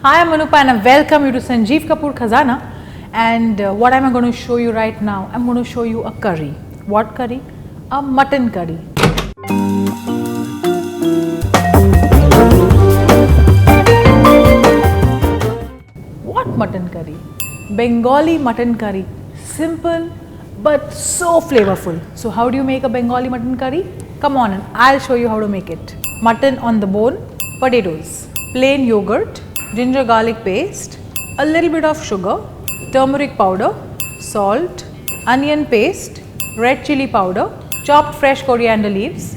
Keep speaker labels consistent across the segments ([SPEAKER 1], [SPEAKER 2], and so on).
[SPEAKER 1] Hi, I'm Anupa and I welcome you to Sanjeev Kapoor Khazana. And what am I going to show you right now? I'm going to show you a curry. What curry? A mutton curry. What mutton curry? Bengali mutton curry. Simple but so flavorful. So how do you make a Bengali mutton curry? Come on, and I'll show you how to make it. Mutton on the bone, potatoes, plain yogurt, ginger garlic paste, a little bit of sugar, turmeric powder, salt, onion paste, red chilli powder, chopped fresh coriander leaves,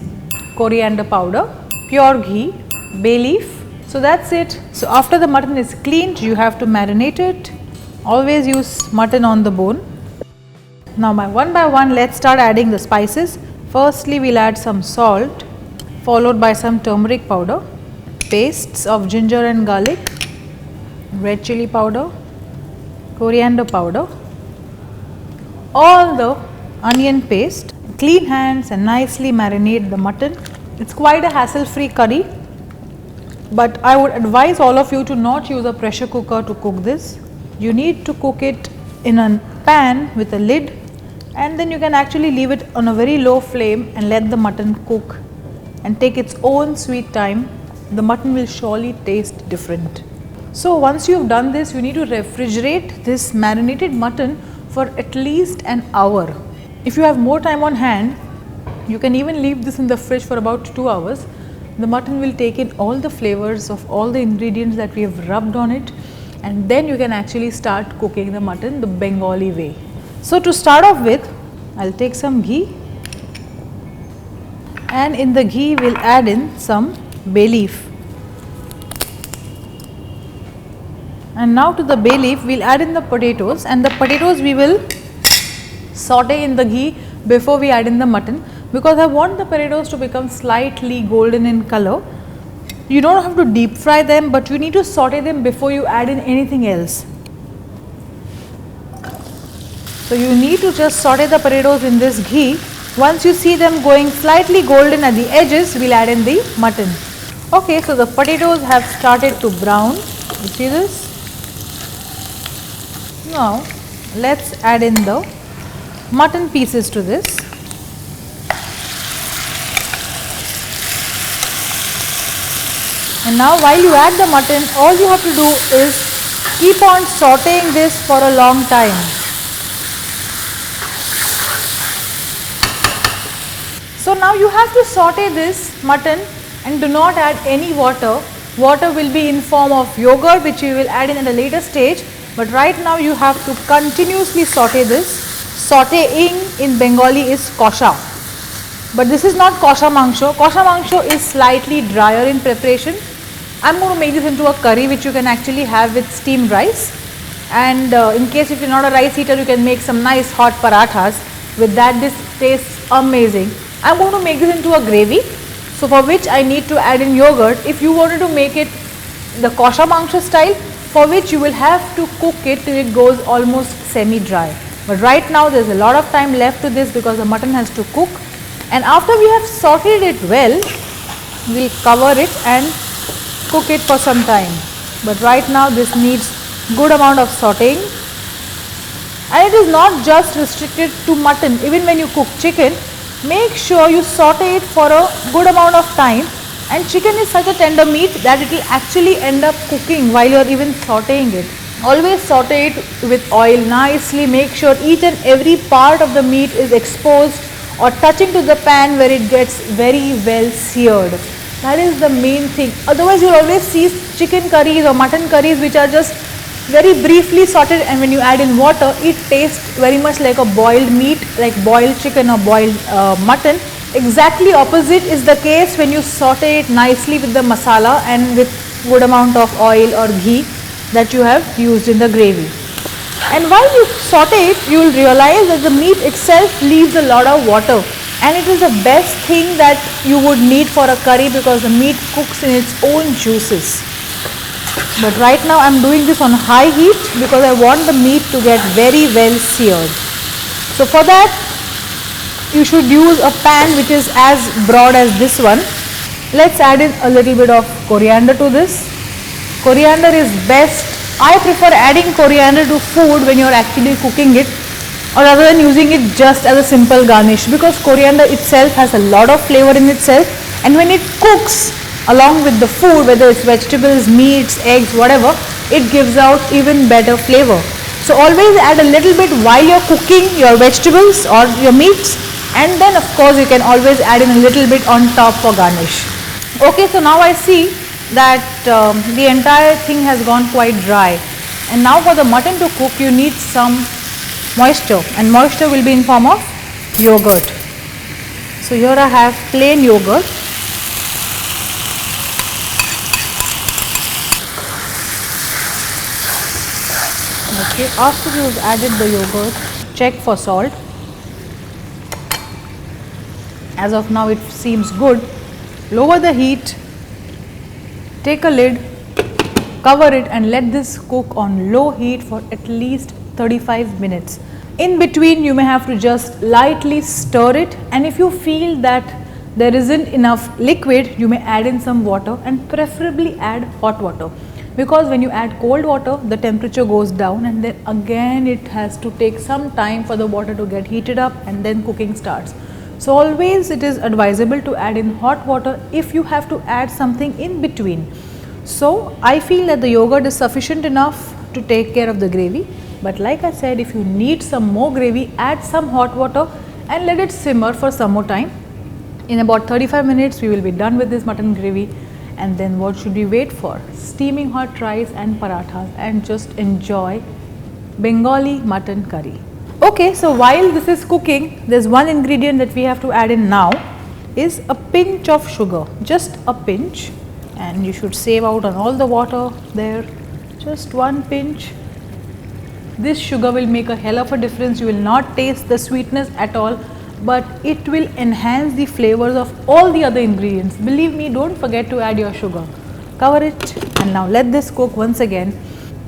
[SPEAKER 1] coriander powder, pure ghee, bay leaf. So that's it. So after the mutton is cleaned, you have to marinate it. Always use mutton on the bone. Now one by one, let's start adding the spices. Firstly, we'll add some salt, followed by some turmeric powder, pastes of ginger and garlic, red chilli powder, coriander powder, all the onion paste. Clean hands and nicely marinate the mutton. It's quite a hassle-free curry, but I would advise all of you to not use a pressure cooker to cook this. You need to cook it in a pan with a lid, and then you can actually leave it on a very low flame and let the mutton cook and take its own sweet time. The mutton will surely taste different. So once you have done this, you need to refrigerate this marinated mutton for at least an hour. If you have more time on hand, you can even leave this in the fridge for about 2 hours. The mutton will take in all the flavors of all the ingredients that we have rubbed on it, and then you can actually start cooking the mutton the Bengali way. So to start off with, I'll take some ghee, and in the ghee we'll add in some bay leaf. And now to the bay leaf we'll add in the potatoes, and the potatoes we will saute in the ghee before we add in the mutton, because I want the potatoes to become slightly golden in color. You don't have to deep fry them, but you need to saute them before you add in anything else. So you need to just saute the potatoes in this ghee. Once you see them going slightly golden at the edges, we'll add in the mutton. Okay, so the potatoes have started to brown. You see this? Now let's add in the mutton pieces to this. And now while you add the mutton, all you have to do is keep on sauteing this for a long time. So now you have to saute this mutton and do not add any water. Water will be in form of yogurt, which you will add in at a later stage. But right now you have to continuously saute this. Sauteing in Bengali is kosha. But this is not kosha mangsho. Kosha mangsho is slightly drier in preparation. I'm going to make this into a curry which you can actually have with steamed rice. And in case if you're not a rice eater, you can make some nice hot parathas. With that, this tastes amazing. I'm going to make this into a gravy. So for which I need to add in yogurt. If you wanted to make it the kosha mangsho style, for which you will have to cook it till it goes almost semi-dry. But right now there's a lot of time left to this because the mutton has to cook. And after we have sauteed it well, we'll cover it and cook it for some time. But right now this needs good amount of sauteing. And it is not just restricted to mutton. Even when you cook chicken, make sure you saute it for a good amount of time. And chicken is such a tender meat that it will actually end up cooking while you are even sauteing it. Always saute it with oil nicely. Make sure each and every part of the meat is exposed or touching to the pan where it gets very well seared. That is the main thing. Otherwise, you will always see chicken curries or mutton curries which are just very briefly sauteed, and when you add in water, it tastes very much like a boiled meat, like boiled chicken or boiled mutton. Exactly opposite is the case when you saute it nicely with the masala and with good amount of oil or ghee that you have used in the gravy. And while you saute it, you will realize that the meat itself leaves a lot of water, and it is the best thing that you would need for a curry because the meat cooks in its own juices. But right now I am doing this on high heat because I want the meat to get very well seared. So for that, you should use a pan which is as broad as this one. Let's add in a little bit of coriander to this. Coriander is best. I prefer adding coriander to food when you are actually cooking it, or rather than using it just as a simple garnish, because coriander itself has a lot of flavor in itself, and when it cooks along with the food, whether it's vegetables, meats, eggs, whatever, it gives out even better flavor. So always add a little bit while you're cooking your vegetables or your meats, and then of course you can always add in a little bit on top for garnish. Okay, so now I see that the entire thing has gone quite dry, and now for the mutton to cook you need some moisture, and moisture will be in form of yogurt. So here I have plain yogurt. Okay, after you've added the yogurt, check for salt. As of now it seems good. Lower the heat, take a lid, cover it and let this cook on low heat for at least 35 minutes. In between you may have to just lightly stir it, and if you feel that there isn't enough liquid, you may add in some water, and preferably add hot water, because when you add cold water the temperature goes down, and then again it has to take some time for the water to get heated up and then cooking starts. So always it is advisable to add in hot water if you have to add something in between. So I feel that the yogurt is sufficient enough to take care of the gravy, but like I said, if you need some more gravy, add some hot water and let it simmer for some more time. In about 35 minutes we will be done with this mutton gravy, and then what should we wait for? Steaming hot rice and parathas, and just enjoy Bengali mutton curry. Okay, so while this is cooking, there's one ingredient that we have to add in now, is a pinch of sugar, just a pinch, and you should save out on all the water there, just one pinch. This sugar will make a hell of a difference. You will not taste the sweetness at all, but it will enhance the flavors of all the other ingredients. Believe me, don't forget to add your sugar. Cover it and now let this cook once again.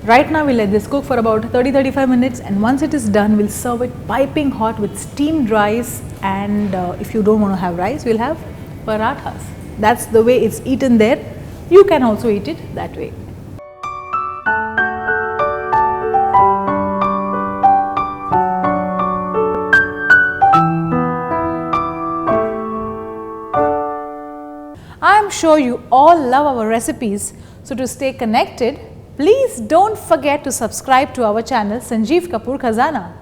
[SPEAKER 1] Right now we'll let this cook for about 30-35 minutes, and once it is done we'll serve it piping hot with steamed rice, and if you don't want to have rice, we'll have parathas. That's the way it's eaten there. You can also eat it that way. I am sure you all love our recipes, so to stay connected, please don't forget to subscribe to our channel Sanjeev Kapoor Khazana.